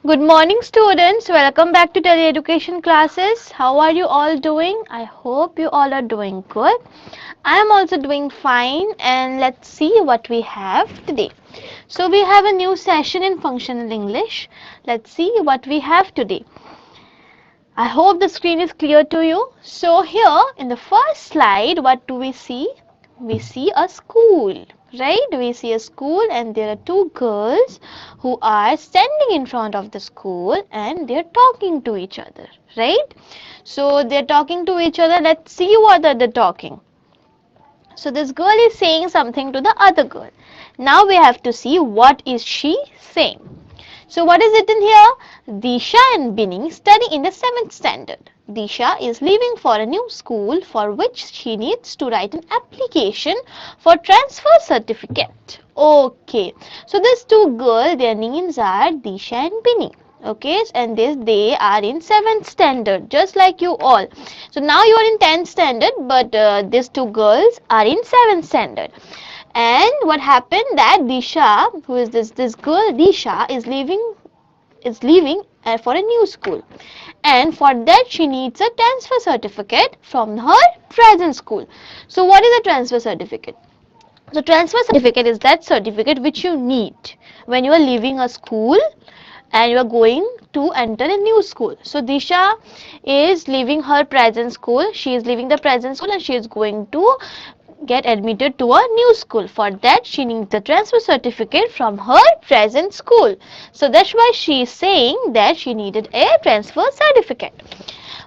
Good morning, students. Welcome back to Tele Education classes. How are you all doing? I hope you all are doing good. I am also doing fine, and let's see what we have today. So, we have a new session in functional English. Let's see what we have today. I hope the screen is clear to you. So, here in the first slide, what do we see? We see a school, right? We see a school, and there are two girls who are standing in front of the school and they're talking to each other, right? So they're talking to each other. Let's see what are they talking. So this girl is saying something to the other girl. Now we have to see what is she saying. So what is it in here? Disha and Binny study in the 7th standard. Disha is leaving for a new school for which she needs to write an application for transfer certificate. Okay, so these two girls, their names are Disha and Binny. Okay, and they are in 7th standard, just like you all. So now you are in 10th standard, but these two girls are in 7th standard. And what happened that Disha, who is this girl Disha, is leaving for a new school, and for that she needs a transfer certificate from her present school. So what is a transfer certificate? So transfer certificate is that certificate which you need when you are leaving a school and you are going to enter a new school. So Disha is leaving her present school. She is leaving the present school and she is going to get admitted to a new school. For that she needs the transfer certificate from her present school. So that's why she is saying that she needed a transfer certificate.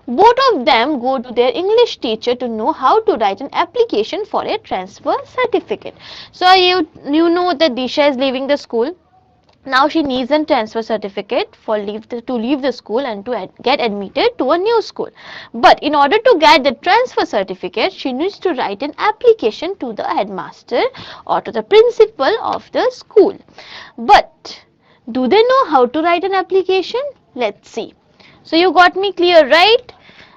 Both of them go to their English teacher to know how to write an application for a transfer certificate. So you know that Disha is leaving the school. Now she needs a transfer certificate to leave the school and to get admitted to a new school. But in order to get the transfer certificate, she needs to write an application to the headmaster or to the principal of the school. But do they know how to write an application? Let's see. So you got me clear, right?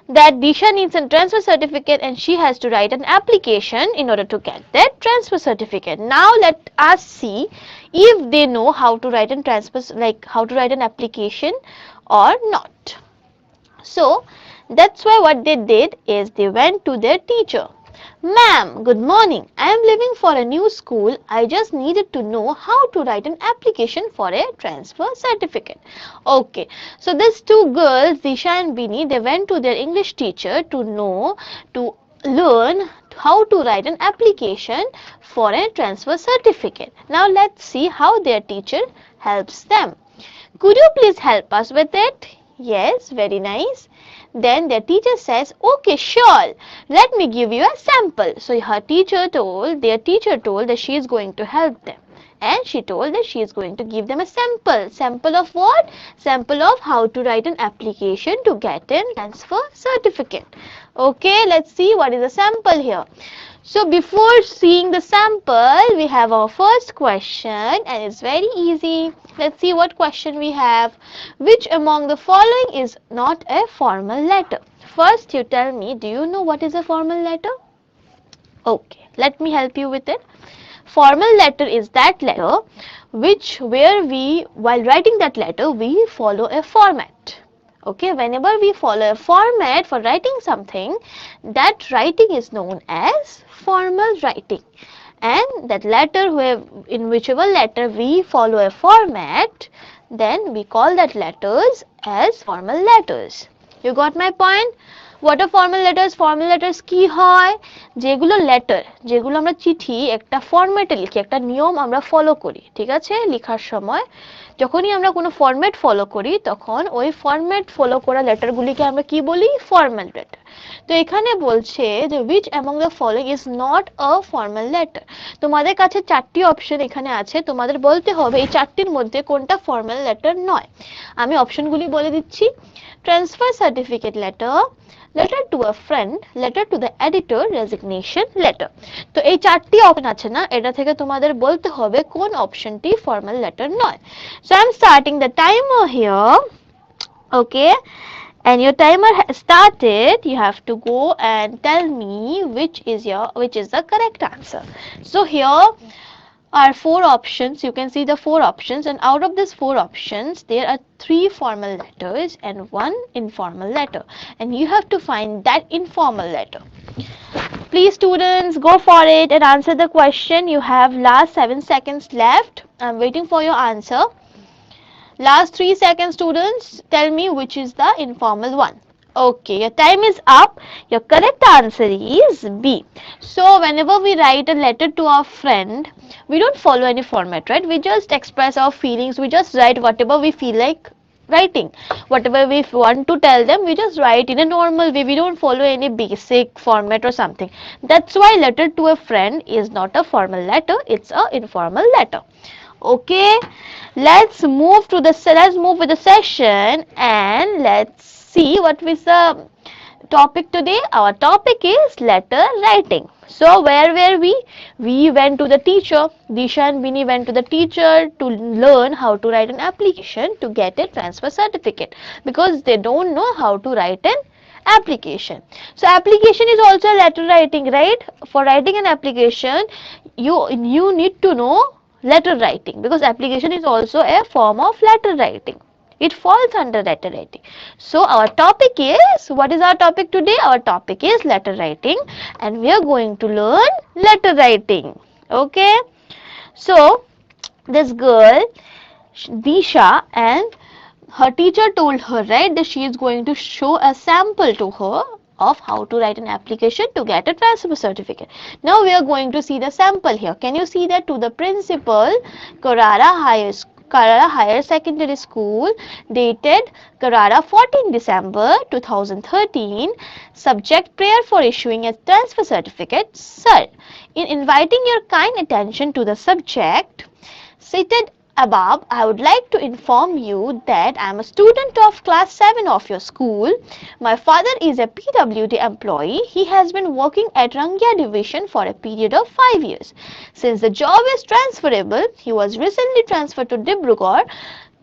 That Disha needs a transfer certificate and she has to write an application in order to get that transfer certificate. Now let us see if they know how to write an how to write an application or not. So that's why what they did is they went to their teacher. Ma'am, good morning. I am leaving for a new school. I just needed to know how to write an application for a transfer certificate. Okay, so these two girls, Disha and Bini, they went to their English teacher to learn how to write an application for a transfer certificate. Now let's see how their teacher helps them. Could you please help us with it? Yes, very nice. Then their teacher says, okay, sure, let me give you a sample. So their teacher told that she is going to help them. And she told that she is going to give them a sample. Sample of what? Sample of how to write an application to get a transfer certificate. Okay, let's see what is the sample here. So before seeing the sample, we have our first question and it's very easy. Let's see what question we have. Which among the following is not a formal letter? First you tell me, do you know what is a formal letter? Okay, let me help you with it. Formal letter is that letter while writing that letter, we follow a format. Okay, whenever we follow a format for writing something, that writing is known as formal writing. And that in whichever letter we follow a format, then we call that letters as formal letters. You got my point? What are formal letters? Formal letters কি হয়? যেগুলো letter, যেগুলো আমরা চিঠি একটা ফরম্যাটে লিখি, একটা নিয়ম আমরা ফলো করি, ঠিক আছে? লেখার সময় যখনই আমরা কোনো ফরম্যাট ফলো করি, তখন ওই ফরম্যাট ফলো করা লেটারগুলিকে আমরা কি বলি? Formal letter. তো এখানে বলছে যে which among the following is not a formal letter? তোমাদের কাছে চারটি অপশন এখানে আছে, তোমাদের বলতে হবে এই চারটির মধ্যে কোনটা ফর্মাল লেটার নয়। আমি অপশনগুলি বলে দিচ্ছি। Transfer certificate letter, letter to a friend, letter to the editor, resignation letter. তো এই চারটি অপশন আছে না, এটা থেকে তোমাদের বলতে হবে কোন অপশনটি ফর্মাল লেটার নয়। So I am starting the timer here. Okay, and your timer has started. You have to go and tell me which is the correct answer. So here are four options. You can see the four options, and out of these four options there are three formal letters and one informal letter, and you have to find that informal letter. Please students, go for it and answer the question. You have last 7 seconds left. I'm waiting for your answer. Last 3 seconds students, tell me which is the informal one. Okay, your time is up. Your correct answer is B. So whenever we write a letter to our friend, we don't follow any format, right? We just express our feelings. We just write whatever we feel like writing. Whatever we want to tell them, we just write in a normal way. We don't follow any basic format or something. That's why letter to a friend is not a formal letter. It's a informal letter. Okay, let's move with the session, and let's see what is the topic today. Our topic is letter writing. So where were we? We went to the teacher. Disha and Bini went to the teacher to learn how to write an application to get a transfer certificate, because they don't know how to write an application. So application is also letter writing, right? For writing an application, you need to know letter writing, because application is also a form of letter writing. It falls under letter writing. So our topic is, what is our topic today? Our topic is letter writing, and we are going to learn letter writing. Okay. So this girl Disha, and her teacher told her, right, that she is going to show a sample to her of how to write an application to get a transfer certificate. Now we are going to see the sample here. Can you see that? To the principal, Carrara Higher Secondary School, dated Carrara 14 December 2013. Subject: prayer for issuing a transfer certificate. Sir, in inviting your kind attention to the subject cited above, I would like to inform you that I am a student of class 7 of your school. My father is a PWD employee. He has been working at Rangya division for a period of 5 years. Since the job is transferable, he was recently transferred to Dibrugarh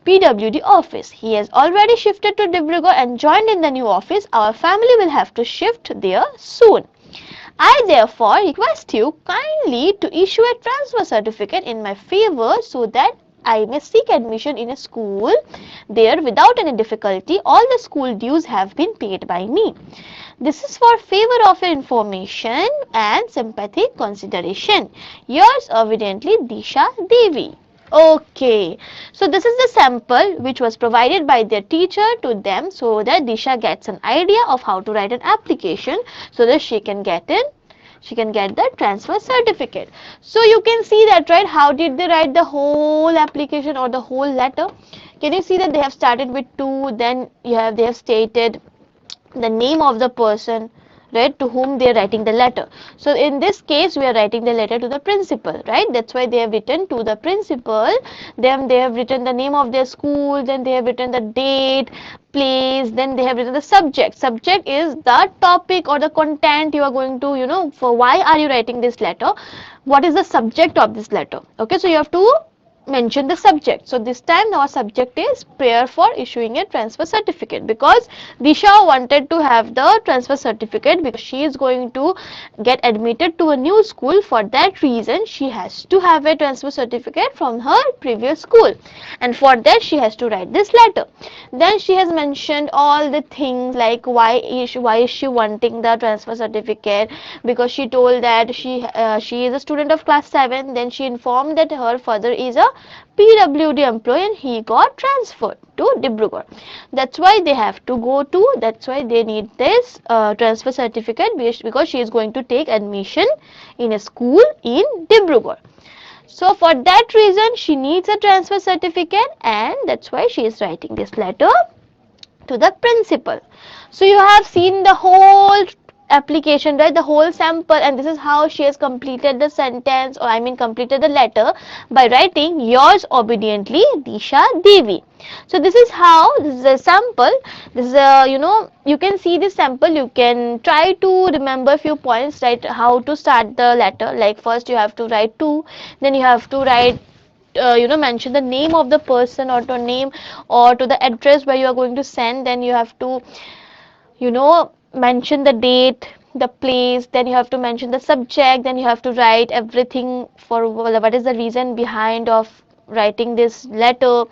PWD office. He has already shifted to Dibrugarh and joined in the new office. Our family will have to shift there soon. I therefore request you kindly to issue a transfer certificate in my favor, so that I may seek admission in a school there without any difficulty. All the school dues have been paid by me. This is for favor of your information and sympathetic consideration. Yours obediently, Disha Devi. Okay, so this is the sample which was provided by their teacher to them, so that Disha gets an idea of how to write an application, so that she can get the transfer certificate. So you can see that, right? How did they write the whole application or the whole letter? Can you see that they have started with to, then they have stated the name of the person, right, to whom they are writing the letter. So in this case we are writing the letter to the principal, right? That's why they have written to the principal. Then they have written the name of their school, then they have written the date, place, then they have written the subject. Subject is the topic or the content you are going to, for why are you writing this letter, what is the subject of this letter. Okay, so you have to mention the subject. So this time our subject is prayer for issuing a transfer certificate, because Disha wanted to have the transfer certificate because she is going to get admitted to a new school. For that reason she has to have a transfer certificate from her previous school, and for that she has to write this letter. Then she has mentioned all the things like why is she wanting the transfer certificate, because she told that she is a student of class 7. Then she informed that her father is a PWD employee and he got transferred to Dibrugarh. That's why they have to go to, that's why they need this transfer certificate, because she is going to take admission in a school in Dibrugarh. So for that reason she needs a transfer certificate, and that's why she is writing this letter to the principal. So you have seen the whole application, right, the whole sample, and this is how she has completed the sentence, or I mean completed the letter by writing yours obediently, Disha Devi. So this is how, this is a sample. This is a, you can see this sample, you can try to remember a few points, right, how to start the letter. Like first you have to write to, then you have to write mention the name of the person, or to name, or to the address where you are going to send. Then you have to mention the date, the place, then you have to mention the subject, then you have to write everything for what is the reason behind of writing this letter,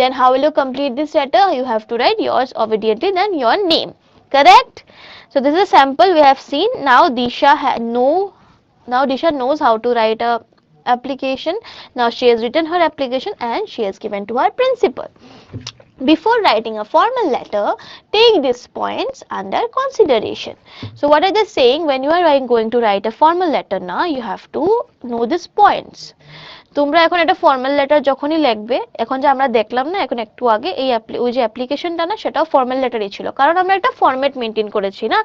then how will you complete this letter, you have to write yours obediently, then your name. Correct? So this is a sample we have seen. Now Disha knows how to write a application. Now she has written her application and she has given to her principal. Before writing a formal letter, take these points under consideration. So what are they saying? When you are going to write a formal letter now, you have to know these points. তোমরা এখন একটা formal letter যখনই লিখবে, এখন যে আমরা দেখলাম না এখন একটু আগে, এই ওই যে অ্যাপ্লিকেশনটা না সেটাও ফর্মাল লেটারই ছিল, কারণ আমরা একটা ফরম্যাট মেনটেন করেছি না।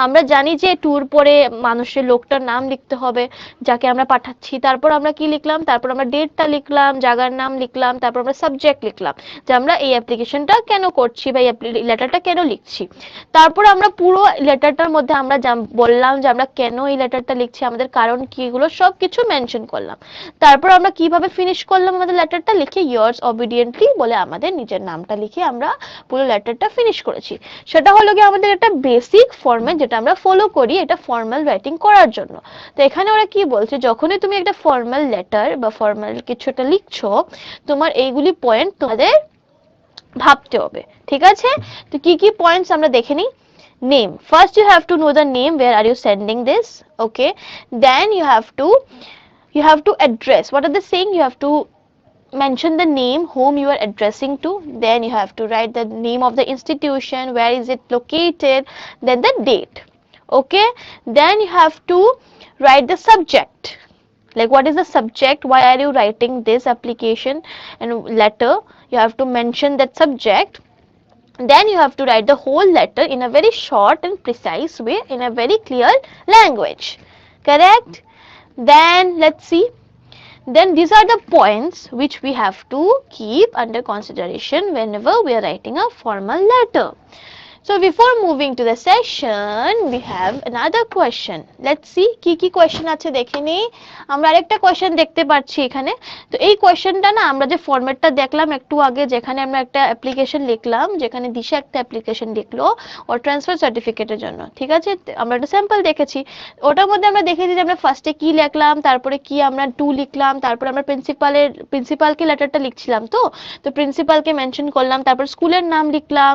আমরা জানি যে ট্যুর পরে মানুষের লোকটার নাম লিখতে হবে যাকে আমরা পাঠাচ্ছি, তারপর আমরা কি লিখলাম, তারপর আমরা ডেটটা লিখলাম, জায়গার নাম লিখলাম, তারপর আমরা সাবজেক্ট লিখলাম যে আমরা এই অ্যাপ্লিকেশনটা কেন করছি বা এই লেটারটা কেন লিখছি। তারপর আমরা পুরো লেটারটার মধ্যে আমরা বললাম যে আমরা কেন এই লেটারটা লিখছি, আমাদের কারণ কি, এগুলো সব কিছু মেনশন করলাম। তারপর আমরা কিভাবে ফিনিশ করলাম আমাদের লেটারটা, লিখে ইয়ার্স অবিডিয়েন্টলি বলে আমাদের নিজের নামটা লিখে আমরা পুরো লেটারটা ফিনিশ করেছি। সেটা হলো কি আমাদের একটা বেসিক ফরম্যাট যেটা আমরা ফলো করি এটা ফর্মাল রাইটিং করার জন্য। তো এখানে ওরা কি বলছে, যখনই তুমি একটা ফর্মাল লেটার বা ফর্মাল কিছু একটা লিখছো, তোমার এইগুলি পয়েন্ট তোমাদের ভাবতে হবে। ঠিক আছে? তো কি কি পয়েন্টস আমরা দেখে নিই। Name. First you have to know the name, where are you sending this, okay? Then you have to address, what are they saying, you have to mention the name whom you are addressing to, then you have to write the name of the institution, where is it located, then the date, okay? Then you have to write the subject, like what is the subject, why are you writing this application and letter, you have to mention that subject. Then you have to write the whole letter in a very short and precise way, in a very clear language. Correct? Then let's see. Then these are the points which we have to keep under consideration whenever we are writing a formal letter. So before moving to the session, we have another question. Let's see কি কি question আছে দেখে নেই। আমরা আরেকটা question দেখতে পাচ্ছি এখানে। তো এই কোয়েশ্চেনটা না আমরা যে ফরম্যাটটা দেখলাম একটু আগে, যেখানে আমরা একটা অ্যাপ্লিকেশন লিখলাম, যেখানে দিশা একটা অ্যাপ্লিকেশন লিখলো ওর ট্রান্সফার সার্টিফিকেটের জন্য, ঠিক আছে? আমরা একটা স্যাম্পল দেখেছি, ওটার মধ্যে আমরা দেখেছি যে আমরা ফার্স্টে কি লিখলাম, তারপরে কি আমরা টু লিখলাম, তারপরে আমরা প্রিন্সিপালকে লেটারটা লিখছিলাম, তো প্রিন্সিপালকে মেনশন করলাম, তারপর স্কুলের নাম লিখলাম,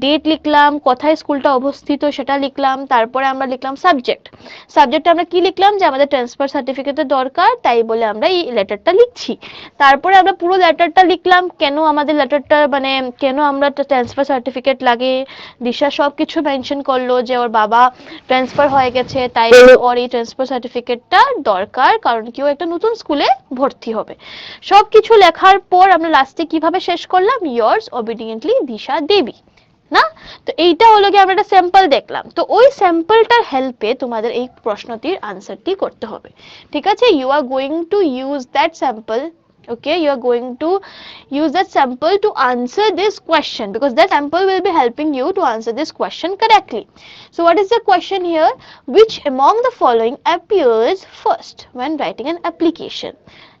ডেট লিখলাম, কোথায় স্কুলটা অবস্থিত সেটা লিখলাম, তারপরে আমরা লিখলাম সাবজেক্টে আমরা কি লিখলাম যে আমাদের ট্রান্সফার সার্টিফিকেটের দরকার, তাই বলে আমরা এই লেটারটা লিখছি। তারপরে আমরা পুরো লেটারটা লিখলাম, কেন আমাদের লেটারটা মানে কেন আমরা ট্রান্সফার সার্টিফিকেট লাগে, দিশা সব কিছু মেনশন করলো যে ওর বাবা ট্রান্সফার হয়ে গেছে তাই ওর এই ট্রান্সফার সার্টিফিকেটটা দরকার, কারণ কি ও একটা নতুন স্কুলে ভর্তি হবে। সব কিছু লেখার পর আমরা লাস্টে কিভাবে শেষ করলাম, ইয়ার্স অবিডিয়েন্টলি দিশা দেবী না? তো এইটা হলো কি আমরা একটা স্যাম্পল দেখলাম, তো ওই স্যাম্পলটার হেল্পে তোমাদের এই প্রশ্নটির আনসারটি করতে হবে। ঠিক আছে? You are going to use that sample, okay, you are going to use that sample to answer this question, because that sample will be helping you to answer this question correctly. So what is the question here? Which among the following appears first when writing an application?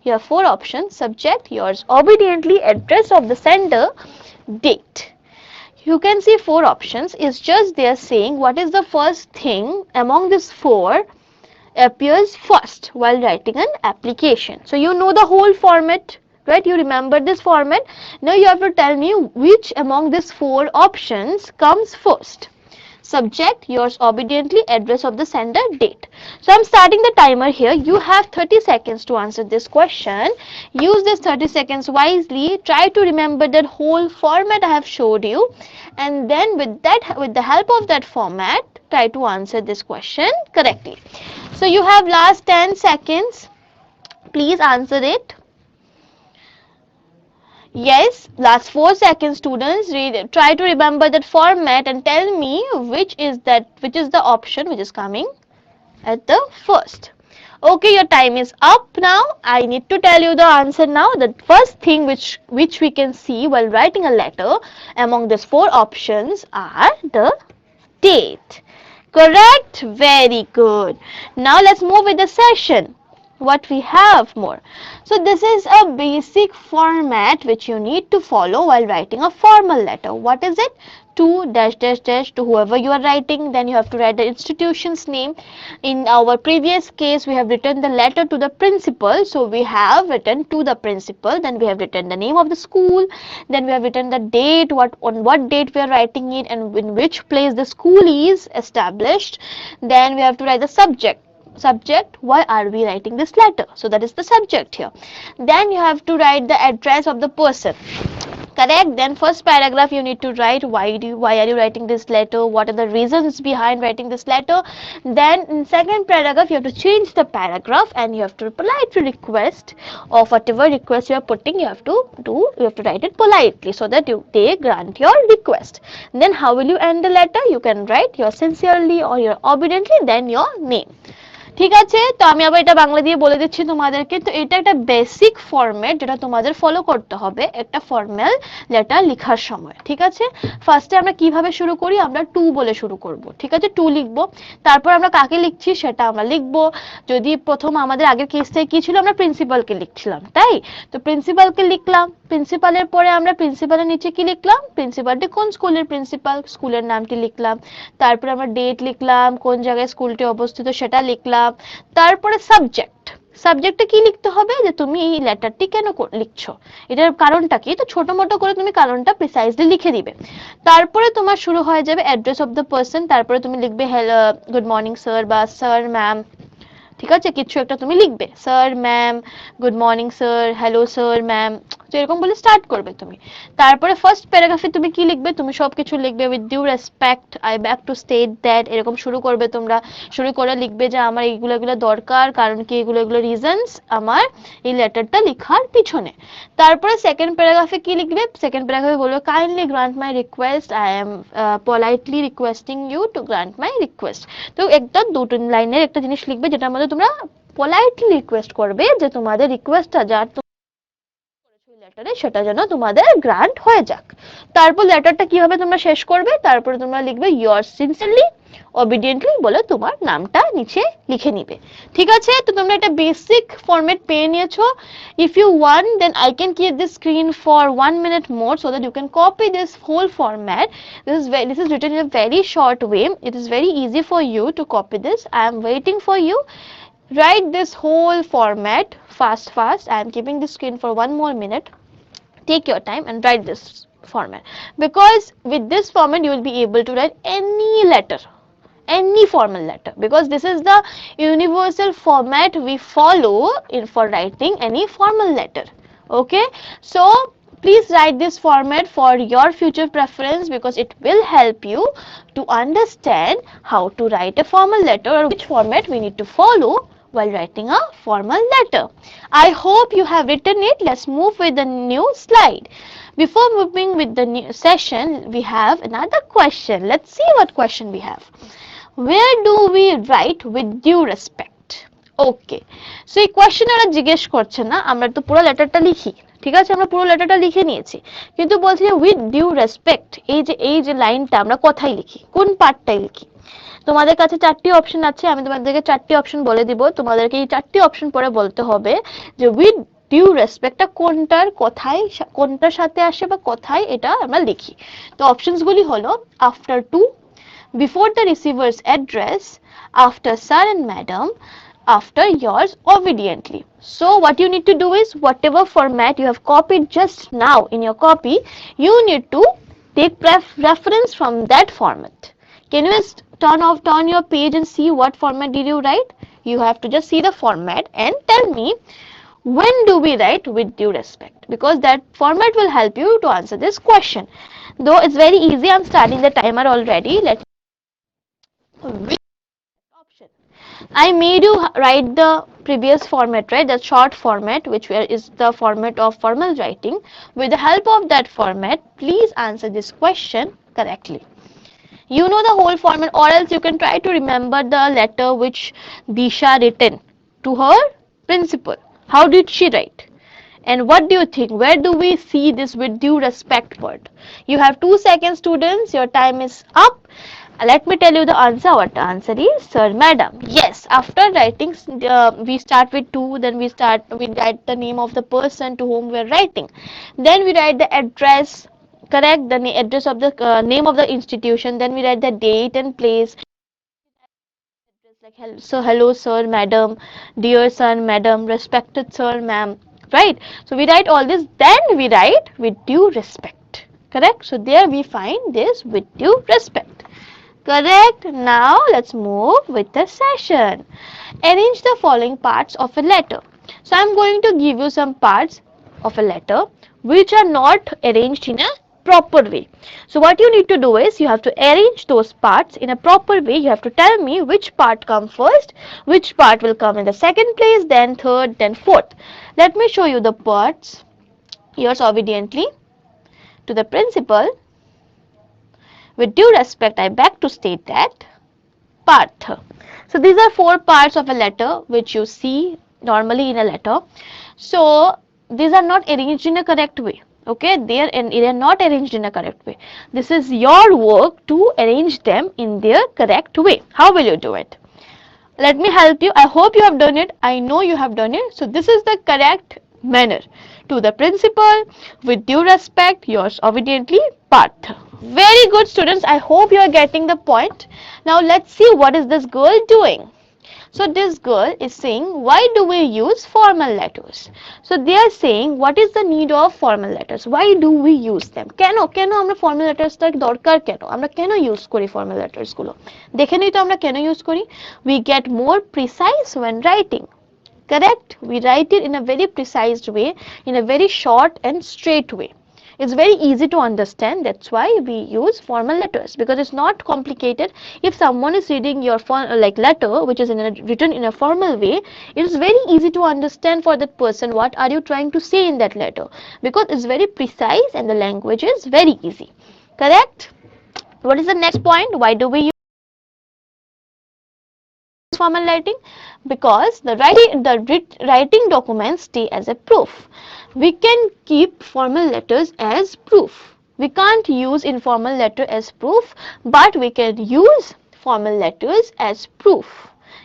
You have four options: subject, yours obediently, address of the sender, date. You can see four options is just they are saying what is the first thing among these four appears first while writing an application. So you know the whole format, right? You remember this format. Now you have to tell me which among these four options comes first: subject, yours obediently, address of the sender, date. So I'm starting the timer here. You have 30 seconds to answer this question. Use this 30 seconds wisely. Try to remember that whole format I have showed you, and then with the help of that format, try to answer this question correctly. So you have last 10 seconds. Please answer it. Yes, last 4 seconds, students. Try to remember that format and tell me which is the option which is coming at the first. Okay, your time is up now. I need to tell you the answer now. The first thing which we can see while writing a letter among these four options are the date. Correct? Very good. Now let's move with the session. what we have more. So this is a basic format which you need to follow while writing a formal letter. What is it? To dash dash dash to whoever you are writing, then you have to write the institution's name. In our previous case, we have written the letter to the principal, so we have written to the principal, then we have written the name of the school, then we have written the date, on what date we are writing it, and in which place the school is established. Then we have to write the subject, why are we writing this letter, so that is the subject here. Then you have to write the address of the person, correct. Then first paragraph you need to write why are you writing this letter, what are the reasons behind writing this letter. Then in second paragraph you have to change the paragraph and you have to politely request, or whatever request you are putting, you have to write it politely so that they grant your request. Then how will you end the letter? You can write your sincerely or your obediently, then your name. ঠিক আছে, তো আমি আবার এটা বাংলা দিয়ে বলে দিচ্ছি তোমাদেরকে। তো এটা একটা বেসিক ফরম্যাট যেটা তোমাদের ফলো করতে হবে একটা ফর্মাল লেটার লেখার সময়, ঠিক আছে। ফার্স্টে আমরা কিভাবে শুরু করি, আমরা টু বলে শুরু করব, ঠিক আছে। টু লিখবো, তারপর আমরা কাকে লিখছি সেটা আমরা লিখবো। যদি প্রথম আমাদের আগের কেসটায় কি ছিল, আমরা প্রিন্সিপালকে লিখছিলাম, তাই তো প্রিন্সিপালকে লিখলাম। প্রিন্সিপালের পরে আমরা প্রিন্সিপালের নিচে কি লিখলাম, প্রিন্সিপালটি কোন স্কুলের প্রিন্সিপাল, স্কুলের নামটি লিখলাম। তারপরে আমরা ডেট লিখলাম, কোন জায়গায় স্কুলটি অবস্থিত সেটা লিখলাম। তারপরে সাবজেক্টে কি লিখতে হবে, যে তুমি এই লেটারটি কেন লিখছো, এটার কারণটা কি, তো ছোট মোটো করে তুমি কারণটা প্রিসাইজলি লিখে দিবে। তারপরে তোমার শুরু হয়ে যাবে অ্যাড্রেস অফ দ্য পারসন, তারপরে তুমি লিখবে হ্যালো গুড মর্নিং স্যার বা স্যার ম্যাম, ঠিক আছে, কিছু একটা তুমি লিখবে, sir ma'am, good morning sir, hello sir ma'am, তো এরকম বলে স্টার্ট করবে তুমি। তারপরে ফার্স্ট প্যারাগ্রাফে তুমি কি লিখবে, তুমি সবকিছু লিখবে, with due respect I beg to state that, এরকম শুরু করবে তোমরা। শুরু করে লিখবে যে আমার এগুলো দরকার, কারণ কি এগুলো রিজনস আমার এই লেটারটা লেখার পিছনে। তারপরে সেকেন্ড প্যারাগ্রাফে কি লিখবে, সেকেন্ড প্যারাগ্রাফে বলবে kindly grant my request, I am politely requesting you to grant my request. তো একটা দুটো লাইনের একটা জিনিস লিখবে যেটার মধ্যে তোমরা পোলাইটলি রিকোয়েস্ট করবে যে তোমাদের রিকোয়েস্টটা যার লেটারে সেটা যেন তোমাদের গ্রান্ট হয়ে যাক। তারপর লেটারটা কিভাবে তোমরা শেষ করবে, তারপরে তোমরা লিখবে yours sincerely obediently বলে তোমার নামটা নিচে লিখে নিবে, ঠিক আছে। তো তোমরা এটা বেসিক ফরম্যাট পেয়ে নিয়েছো। if you want then I can keep this screen for 1 minute more so that you can copy this whole format. This is written in a very short way, it is very easy for you to copy this. I am waiting for you. Write this whole format fast. I am keeping the screen for 1 more minute. Take your time and write this format, because with this format you will be able to write any letter, any formal letter, because this is the universal format we follow for writing any formal letter. Okay, so please write this format for your future preference, because it will help you to understand how to write a formal letter or which format we need to follow while writing a formal letter. I hope you have written it. Let's move with the new slide. Before moving with the new session, we have another question. Let's see what question we have. Where do we write with due respect? Okay, so এই question ওরা জিজ্ঞেস করছে না, আমরা তো পুরো লেটারটা লিখি, ঠিক আছে, আমরা পুরো লেটারটা লিখে নিয়েছি, কিন্তু বলছে যে উইথ ডিউ রেসপেক্ট, এই যে লাইনটা আমরা কোথায় লিখি, কোন পার্টটাই লিখি। তোমাদের কাছে চারটি অপশন আছে, আমি তোমাদেরকে চারটি অপশন বলে দিব, তোমাদেরকে এই চারটি অপশন পরে বলতে হবে যে উইথ ডিউ রেসপেক্টটা কোনটার কোথায়, কোনটার সাথে আসে বা কোথায় এটা আমরা লিখি। তো অপশনসগুলি হলো after to, before the receiver's address, after sir and madam, after yours obediently. So what you need to do is, whatever format you have copied just now in your copy, you need to take reference from that format. Can you turn your page and see what format did you write? You have to just see the format and tell me when do we write with due respect, because that format will help you to answer this question. Though it's very easy, I'm starting the timer already. Let's option. I made you write the previous format, right? The short format, which is the format of formal writing. With the help of that format, please answer this question correctly. You know the whole format, or else you can try to remember the letter which Disha written to her principal. How did she write? And what do you think? Where do we see this with due respect word? You have 2 seconds, students. Your time is up. Let me tell you the answer. What the answer is? Sir, madam. Yes. After writing, we start with to. Then we write the name of the person to whom we are writing. Then we write the address. Correct the address of the name of the institution. Then we write the date and place. Like hello sir, madam, dear son, madam, respected sir, ma'am. Right. So we write all this. Then we write with due respect. Correct. So there we find this with due respect. Correct. Now let's move with the session. Arrange the following parts of a letter. So I'm going to give you some parts of a letter which are not arranged in a proper way. So what you need to do is you have to arrange those parts in a proper way. You have to tell me which part come first, which part will come in the second place, then third, then fourth. Let me show you the parts. Yours obediently to the principal. With due respect, I beg to state that part. So these are four parts of a letter which you see normally in a letter. So these are not arranged in a correct way. Okay, they are not arranged in a correct way. This is your work to arrange them in their correct way. How will you do it? Let me help you. I hope you have done it. I know you have done it. So this is the correct manner. To the principal, with due respect, yours obediently, Parth. Very good, students. I hope you are getting the point. Now let's see what is this girl doing. So this girl is saying, why do we use formal letters? So they are saying, what is the need of formal letters? Why do we use them? কেন আমরা formal letters টার দরকার কেন? আমরা কেন use করি formal letters গুলো? দেখে নিই তো আমরা কেন use করি? We get more precise when writing. Correct? We write it in a very precise way, in a very short and straight way. It's very easy to understand. That's why we use formal letters, because it's not complicated. If someone is reading your letter which is written in a formal way, it is very easy to understand for that person what are you trying to say in that letter, because it's very precise and the language is very easy. Correct? What is the next point? Why do we use formal writing? Because the writing documents stay as a proof. We can keep formal letters as proof. We can't use informal letter as proof, but we can use formal letters as proof.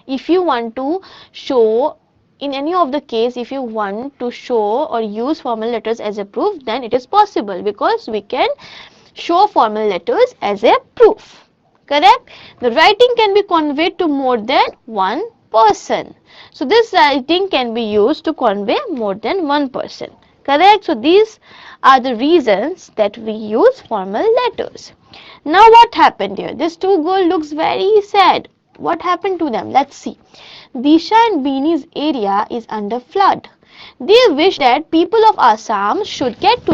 If you want to show, in any of the case, if you want to show or use formal letters as a proof, then it is possible, because we can show formal letters as a proof. Correct? The writing can be conveyed to more than one person. So this writing can be used to convey more than one person. Correct? So these are the reasons that we use formal letters. Now what happened here? This two girl looks very sad. What happened to them? Let's see. Disha and Beanie's area is under flood. They wish that people of Assam should get to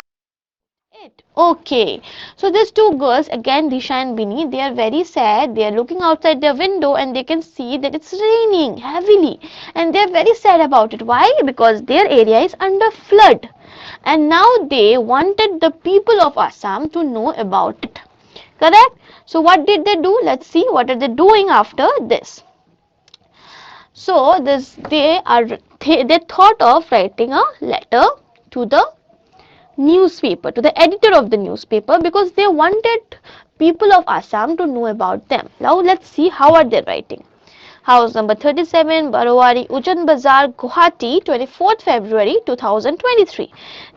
it. Okay, so these two girls, again Disha and Bini, they are very sad. They are looking outside their window and they can see that it's raining heavily, and they are very sad about it. Why? Because their area is under flood, and now they wanted the people of Assam to know about it. Correct? So what did they do? Let's see what are they doing after this. So they thought of writing a letter to the newspaper, to the editor of the newspaper, because they wanted people of Assam to know about them. Now let's see how are they writing. House number 37, Barowari, Ujan Bazar, Guwahati, 24th February 2023.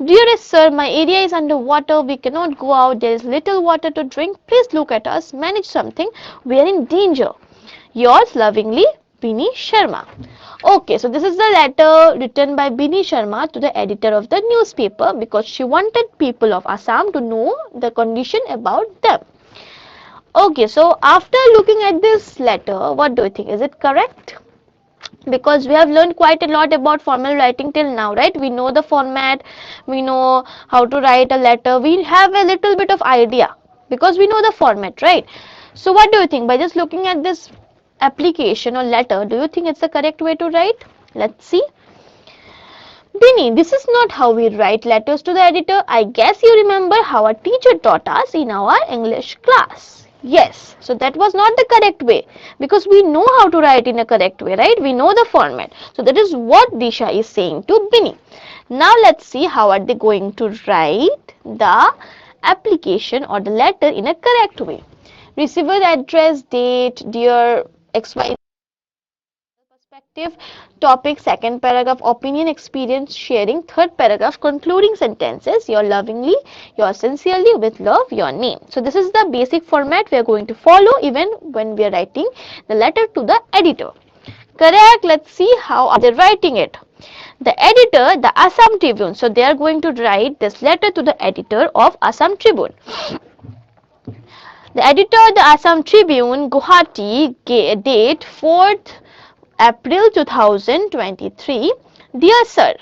Dearest sir, my area is under water. We cannot go out. There is little water to drink. Please look at us. Manage something. We are in danger. Yours lovingly, Bini Sharma. Okay, so this is the letter written by Bini Sharma to the editor of the newspaper, because she wanted people of Assam to know the condition about them. Okay, so after looking at this letter, what do you think? Is it correct? Because we have learned quite a lot about formal writing till now, right? We know the format, we know how to write a letter, we have a little bit of idea because we know the format, right? So what do you think? By just looking at this application or letter, do you think it's the correct way to write? Let's see. Bini, this is not how we write letters to the editor. I guess you remember how our teacher taught us in our English class. Yes, so that was not the correct way, because we know how to write in a correct way, right? We know the format. So that is what Disha is saying to Bini. Now let's see how are they going to write the application or the letter in a correct way. receiver address, date, dear XY perspective, topic, second paragraph, opinion, experience, sharing, third paragraph, concluding sentences, your lovingly, your sincerely, with love, your name. So this is the basic format we are going to follow even when we are writing the letter to the editor. Correct? Let's see how are they writing it. The editor, the Assam Tribune. So they are going to write this letter to the editor of Assam Tribune. The editor, the Assam Tribune, Guwahati, date 4th April 2023. Dear Sir,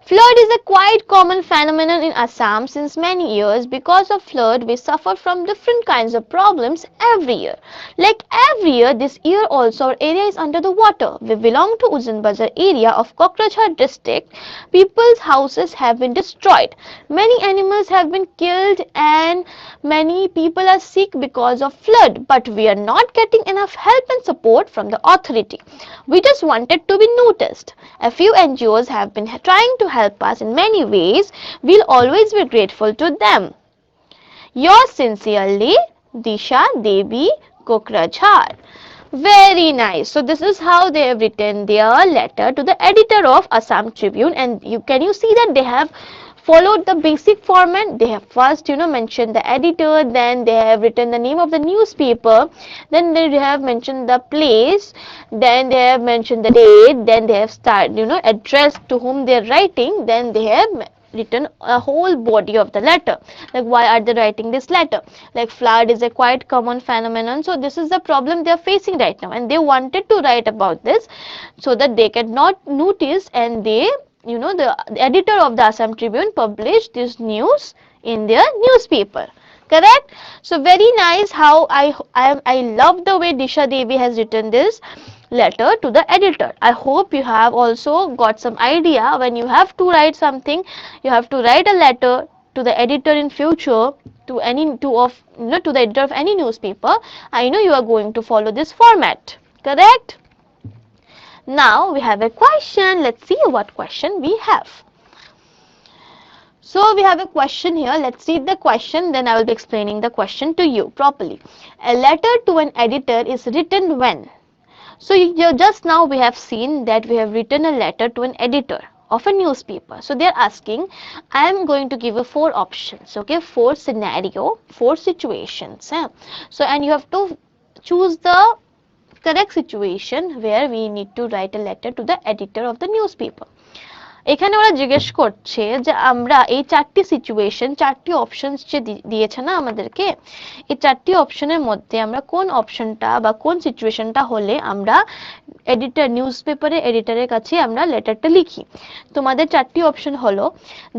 flood is a quite common phenomenon in Assam since many years. Because of flood, we suffer from different kinds of problems every year. Like every year, this year also our area is under the water. We belong to Ujjan Bazar area of Kokrajhar district. People's houses have been destroyed. Many animals have been killed and many people are sick because of flood. But we are not getting enough help and support from the authority. We just wanted to be noticed. A few NGOs have been trying to help us in many ways. We'll always be grateful to them. Yours sincerely, Disha Devi Kokrajhar. Very nice. So this is how they have written their letter to the editor of Assam Tribune, and can you see that they have followed the basic format. They have first mentioned the editor, then they have written the name of the newspaper, then they have mentioned the place, then they have mentioned the date, then they have started addressed to whom they are writing, then they have written a whole body of the letter, like why are they writing this letter, like flood is a quite common phenomenon, so this is the problem they are facing right now, and they wanted to write about this so that they cannot notice, and they the editor of the Assam Tribune published this news in their newspaper. Correct? So very nice how I love the way Disha Devi has written this letter to the editor. I hope you have also got some idea when you have to write something, you have to write a letter to the editor in future, to any to the editor of any newspaper. I know you are going to follow this format. Correct? Now we have a question. Let's see what question we have. So we have a question here. Let's read the question, then I will be explaining the question to you properly. A letter to an editor is written when? So just now we have seen that we have written a letter to an editor of a newspaper. So they are asking, I am going to give you 4 options, okay, 4 scenario, 4 situations. So and you have to choose the correct situation where we need to write a letter to the editor of the newspaper. এখানে ওরা জিজ্ঞেস করছে যে আমরা এই 4টি situation 4টি options যে দিয়েছে না আমাদেরকে, এই 4টি অপশনের মধ্যে আমরা কোন অপশনটা বা কোন সিচুয়েশনটা হলে আমরা এডিটর নিউজপেপারে এডিটরের কাছে আমরা লেটারটা লিখি। তোমাদের 4টি অপশন হলো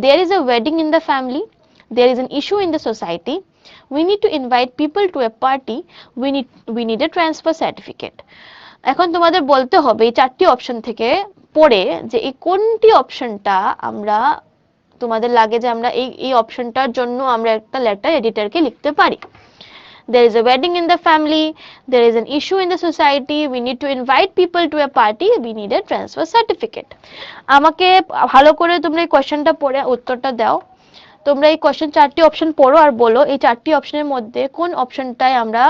there is a wedding in the family, there is an issue in the society, we need to invite people to a party, we need a transfer certificate. এখন তোমাদের বলতে হবে এই 4টি অপশন থেকে পড়ে যে এই কোনটি অপশনটা আমরা তোমাদের লাগে যে আমরা এই অপশনটার জন্য আমরা একটা লেটার এডিটরকে লিখতে পারি। There is a wedding in the family, there is an issue in the society, we need to invite people to a party, we need a transfer certificate. আমাকে ভালো করে তোমরা এই কোশ্চেনটা পড়ে উত্তরটা দাও। তোমরা এই কোশ্চেন 4টি অপশন পড়ো আর বলো এই 4টি অপশনের মধ্যে কোন অপশনটায় আমরা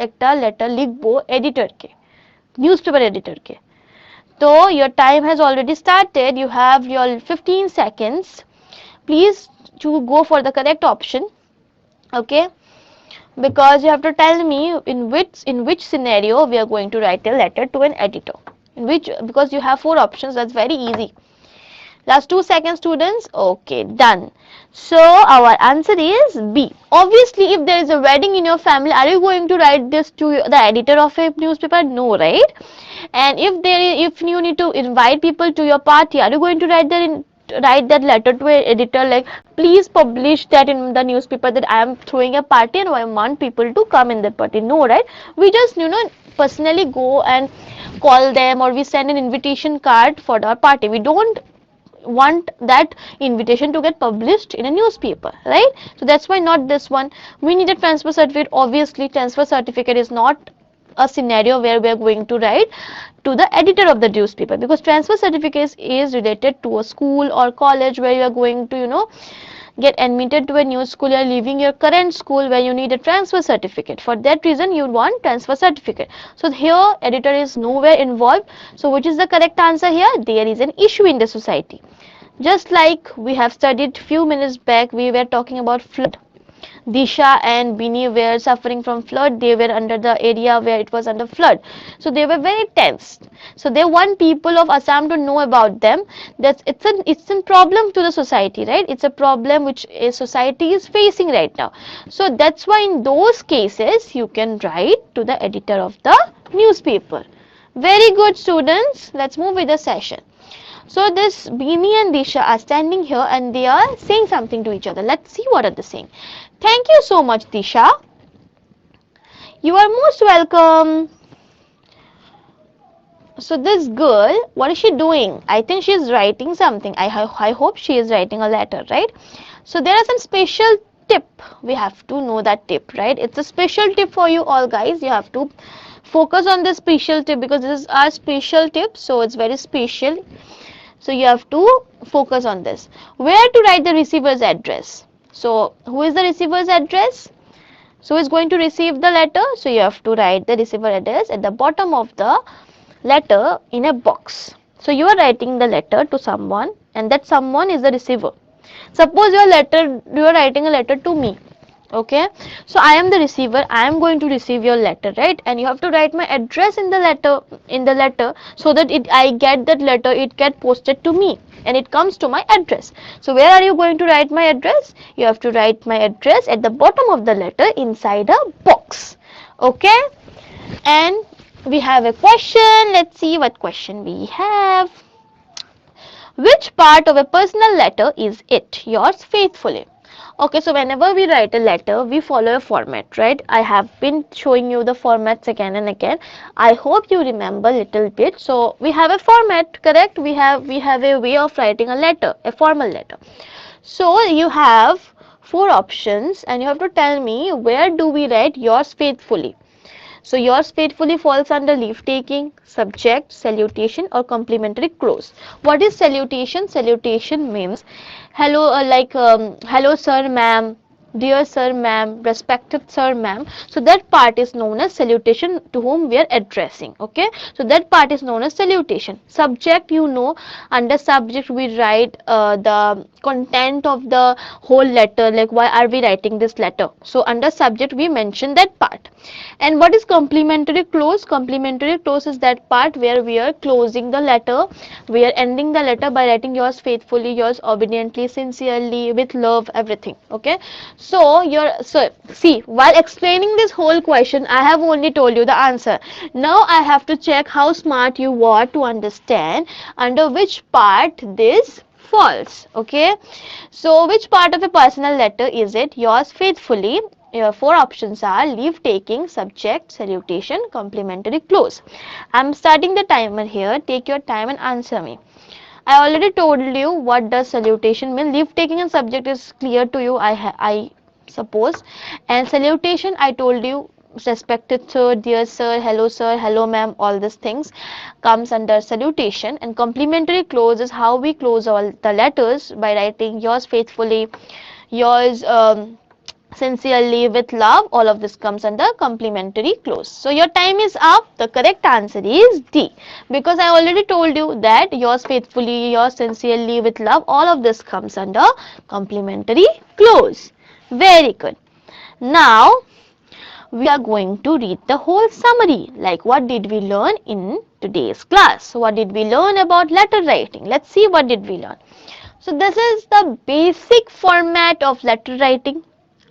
একটা লেটার লিখবো এডিটরকে, newspaper এডিটরকে। So your time has already started. You have your 15 seconds. Please go for the correct option. Okay, because you have to tell me in which scenario we are going to write a letter to an editor. Because you have 4 options. That's very easy. Last 2 seconds, students. Okay, done. So our answer is B. Obviously, if there is a wedding in your family, are you going to write this to the editor of a newspaper? No, right? And if you need to invite people to your party, are you going to write that letter to an editor like, please publish that in the newspaper that I am throwing a party and I want people to come in the party? No, right? We just personally go and call them, or we send an invitation card for our party. We don't want that invitation to get published in a newspaper, right? So that's why not this one. We need a transfer certificate. Obviously transfer certificate is not a scenario where we are going to write to the editor of the newspaper, because transfer certificate is related to a school or college where you are going to get admitted to a new school, you are leaving your current school where you need a transfer certificate. For that reason you want transfer certificate. So here editor is nowhere involved. So which is the correct answer here? There is an issue in the society. Just like we have studied few minutes back, we were talking about flood. Disha and Bini were suffering from flood. They were under the area where it was under flood. So they were very tense. So they want people of Assam to know about them. That it's a problem to the society, right? It's a problem which a society is facing right now. So that's why in those cases you can write to the editor of the newspaper. Very good, students. Let's move with the session. So this Beanie and Disha are standing here and they are saying something to each other. Let's see what are they saying. Thank you so much, Disha. You are most welcome. So this girl, what is she doing? I think she is writing something. I hope she is writing a letter, right? So there are some special tip. We have to know that tip, right? It's a special tip for you all, guys. You have to focus on this special tip because this is our special tip. So it's very special. So you have to focus on this. Where to write the receiver's address? So who is the receiver's address? So who is going to receive the letter? So you have to write the receiver address at the bottom of the letter in a box. So you are writing the letter to someone and that someone is the receiver. Suppose you are writing a letter to me. Okay, so I am the receiver. I am going to receive your letter, right? And you have to write my address in the letter so that I get that letter, it get posted to me and it comes to my address. So where are you going to write my address? You have to write my address at the bottom of the letter inside a box. Okay, and we have a question. Let's see what question we have. Which part of a personal letter is it? Yours faithfully. Okay, so whenever we write a letter, we follow a format, right? I have been showing you the formats again and again. I hope you remember a little bit. So we have a format, correct? We have a way of writing a letter, a formal letter. So you have four options and you have to tell me where do we write yours faithfully. So yours faithfully falls under leave taking, subject, salutation or complimentary clause. What is salutation? Salutation means hello, hello sir, ma'am, dear sir, ma'am, respected sir, ma'am. So that part is known as salutation to whom we are addressing. Okay, so that part is known as salutation. Subject, you know, under subject we write the content of the whole letter, like why are we writing this letter. So under subject we mention that part. And what is complimentary clause? Complimentary clause is that part where we are closing the letter, we are ending the letter by writing yours faithfully, yours obediently, sincerely, with love, everything. Okay, so see, while explaining this whole question I have only told you the answer. Now I have to check how smart you are to understand under which part this false. Okay, so which part of a personal letter is it? Yours faithfully. Your four options are leave taking, subject, salutation, complimentary clause. I'm starting the timer here. Take your time and answer me. I already told you what does salutation mean. Leave taking and subject is clear to you, I suppose. And salutation, I told you, respected sir, dear sir, hello ma'am, all these things comes under salutation. And complimentary clause is how we close all the letters by writing yours faithfully, yours sincerely, with love. All of this comes under complimentary clause. So your time is up. The correct answer is D, because I already told you that yours faithfully, yours sincerely, with love, all of this comes under complimentary clause. Very good. Now we are going to read the whole summary, like what did we learn in today's class. So what did we learn about letter writing? Let's see what did we learn. So this is the basic format of letter writing.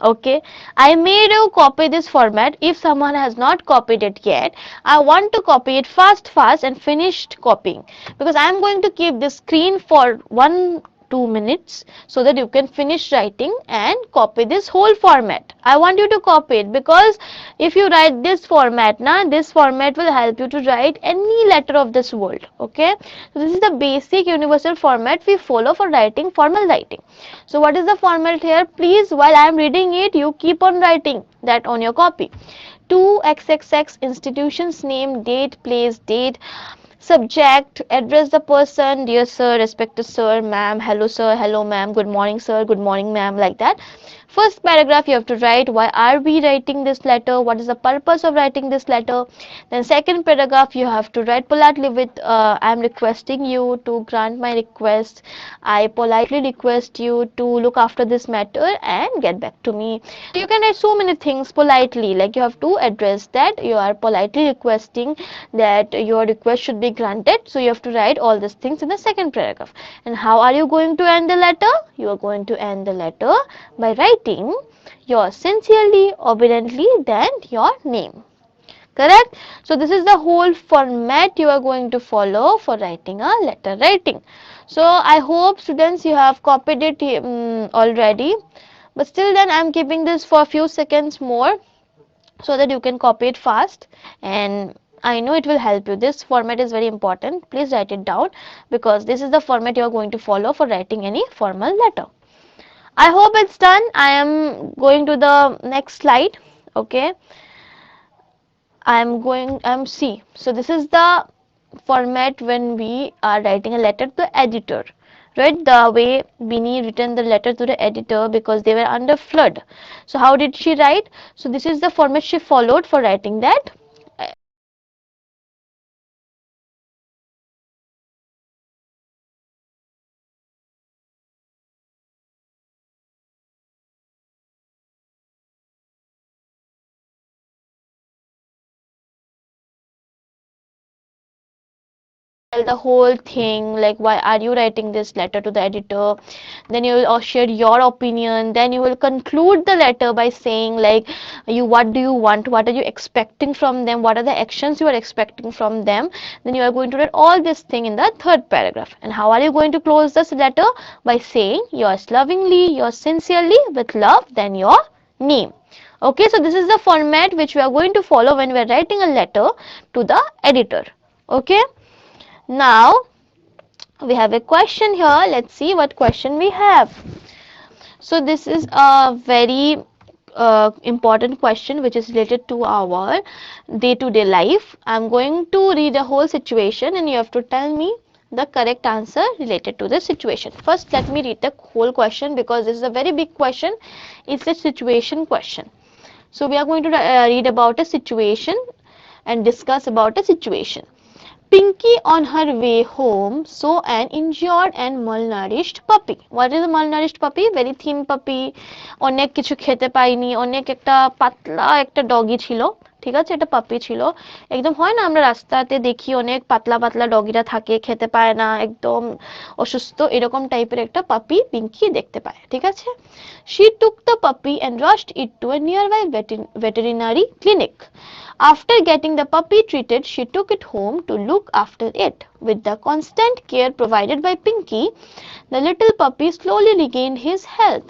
Okay, I made you copy this format. If someone has not copied it yet, I want to copy it fast and finished copying, because I am going to keep this screen for 1-2 minutes so that you can finish writing and copy this whole format. I want you to copy it, because if you write this format, this format will help you to write any letter of this world. Okay, so this is the basic universal format we follow for writing formal writing. So what is the format here? Please, while I am reading it, you keep on writing that on your copy. To XXX institutions name, date, place, date, Subject, address the person, dear sir, respected sir, ma'am, hello sir, hello ma'am, good morning sir, good morning ma'am, like that. First paragraph you have to write why are we writing this letter, what is the purpose of writing this letter. Then second paragraph you have to write politely with I am requesting you to grant my request, I politely request you to look after this matter and get back to me. So you can write so many things politely, like you have to address that you are politely requesting that your request should be granted. So you have to write all these things in the second paragraph. And how are you going to end the letter? You are going to end the letter by writing yours sincerely, obediently, then your name. Correct? So this is the whole format you are going to follow for writing a letter writing. So I hope students you have copied it already, but still then I am keeping this for a few seconds more so that you can copy it fast, and I know it will help you. This format is very important. Please write it down because this is the format you are going to follow for writing any formal letter. I hope it's done. I am going to the next slide. Okay, I'm C. So this is the format when we are writing a letter to the editor. Right, the way Beanie written the letter to the editor because they were under flood. So how did she write? So this is the format she followed for writing that. Tell the whole thing, like why are you writing this letter to the editor. Then you will share your opinion, then you will conclude the letter by saying like you what do you want, what are you expecting from them, what are the actions you are expecting from them. Then you are going to write all this thing in the third paragraph. And how are you going to close this letter? By saying yours lovingly, yours sincerely, with love, then your name. Okay, so this is the format which we are going to follow when we are writing a letter to the editor. Okay, now we have a question here. Let's see what question we have. So this is a very important question which is related to our day-to-day life. I'm going to read a whole situation and you have to tell me the correct answer related to the situation. First, let me read the whole question because this is a very big question. It's a situation question. So we are going to read about a situation and discuss about a situation. Pinky on her way home saw an injured and malnourished puppy. What is a malnourished puppy? Very thin puppy. অনেক কিছু খেতে পায়নি, অনেক একটা পাতলা একটা doggy ছিল। ঠিক আছে, এটা পাপি ছিল। একদম হয় না আমরা রাস্তাতে দেখি অনেক পাতলা পাতলা ডগিরা থাকে, খেতে পায় না, একদম অসুস্থ, এরকম টাইপের একটা পাপি পিঙ্কি দেখতে পায়। ঠিক আছে? She took the puppy and rushed it to a nearby veterinary clinic. After getting the puppy treated, she took it home to look after it. With the constant care provided by Pinky, the little puppy slowly regained his health.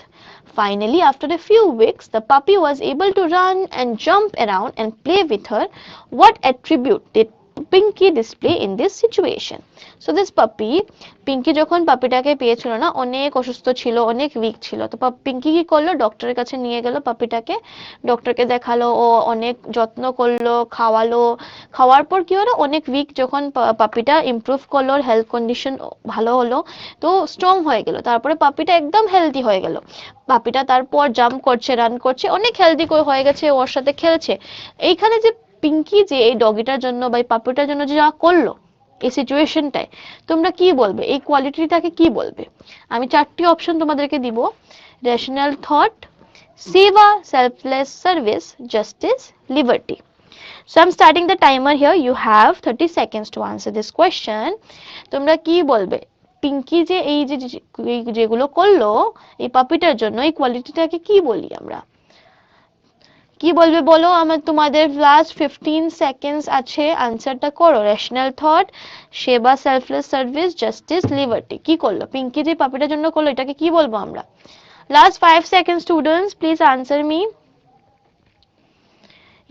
Finally, after a few weeks, the puppy was able to run and jump around and play with her. What attribute did Pinky display in this situation? So this puppy, Pinki যখন পাপিটাকে পেয়েছিল না, অনেক অসুস্থ ছিল, অনেক week ছিল। তো পিঙ্কি কি করলো, ডক্টরের কাছে নিয়ে গেল পাপিটাকে, ডক্টরকে দেখালো, ও অনেক যত্ন করলো, খাওয়ালো। খাওয়ার পর কি হলো, অনেক উইক যখন পাপিটা ইমপ্রুভ করলো, হেলথ কন্ডিশন ভালো হলো, তো স্ট্রং হয়ে গেল। তারপরে পাপিটা একদম হেলদি হয়ে গেল। পাপিটা তারপর জাম্প করছে, রান করছে, অনেক হেলদি হয়ে গেছে, ওর সাথে খেলছে। এইখানে যে পিঙ্কি যে এই ডগিটার জন্য বা এই পাপিটার জন্য যে যা করলো এই সিচুয়েশনটায়, তোমরা কি বলবে, এই কোয়ালিটিটাকে কি বলবে? আমি চারটি অপশন তোমাদেরকে দিব: রেশনাল থট, সেবা, selfless service, justice, liberty. So I'm starting the timer here. You have 30 seconds to answer this question. তোমরা কি বলবে, পিঙ্কি যে এই যে যেগুলো করলো এই পাপিটার জন্য, এই কোয়ালিটিটাকে কি বলি আমরা? কি বলবে বলো, আমার তোমাদের লাস্ট 15 সেকেন্ডস আছে, আনসারটা করো। রেশনাল থট, সেবা, সেলফলেস সার্ভিস, জাস্টিস, লিবার্টি। কি করলো পিঙ্কি যে পাপিটার জন্য করলো, এটাকে কি বলবো আমরা? Last 5 second students, please answer me.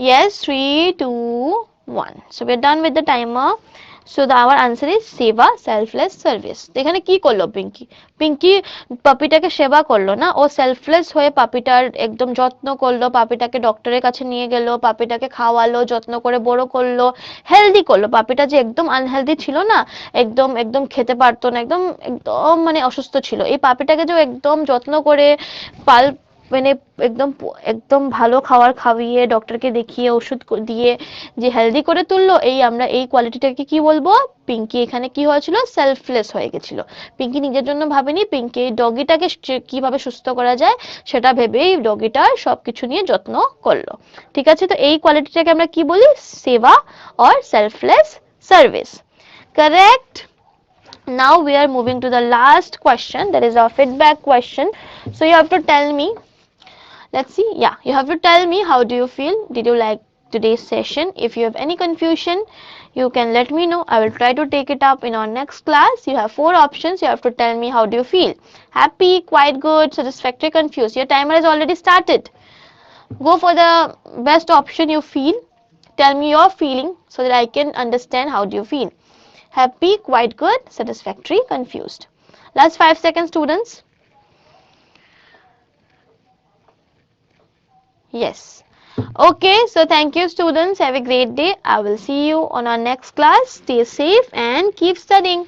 Yes, 3, 2, 1. So we're done with the timer. So our answer is সেবা সেলফলেস সার্ভিস। এখানে কি করলো পিঙ্কি? পিঙ্কি পাপিটাকে সেবা করলো না, ও সেলফলেস হয়ে পাপিটার একদম যত্ন করলো, পাপিটাকে ডক্টরের কাছে নিয়ে গেল, পাপিটাকে খাওয়ালো, যত্ন করে বড় করলো, হেলদি করলো। পাপিটা যে একদম আনহেলদি ছিল না, একদম একদম খেতে পারতো না, একদম একদম মানে অসুস্থ ছিল, এই পাপিটাকে যে একদম যত্ন করে পাল মানে একদম একদম ভালো খাবার খাইয়ে ডক্টরকে দেখিয়ে ওষুধ দিয়ে যে হেলদি করে তুললো, এই আমরা এই কোয়ালিটিটাকে কি বলবো? পিঙ্কি এখানে কি হয়েছিল? সেলফলেস হয়ে গেছিল। পিঙ্কি নিজের জন্য ভাবেনি, পিঙ্কি এই ডগিটাকে কিভাবে সুস্থ করা যায় সেটা ভেবেই ডগিটার সবকিছু নিয়ে যত্ন করলো। ঠিক আছে, তো এই কোয়ালিটিটাকে আমরা কি বলি? সেবা or selfless service. Correct. Now we are moving to the last question, that is our feedback question. So you have to tell me, let's see, yeah, you have to tell me how do you feel, did you like today's session? If you have any confusion, you can let me know. I will try to take it up in our next class. You have 4 options. You have to tell me how do you feel: happy, quite good, satisfactory, confused. Your timer has already started. Go for the best option you feel. Tell me your feeling so that I can understand how do you feel: happy, quite good, satisfactory, confused. Last 5 seconds, students. Yes. Okay, so thank you, students. Have a great day. I will see you on our next class. Stay safe and keep studying.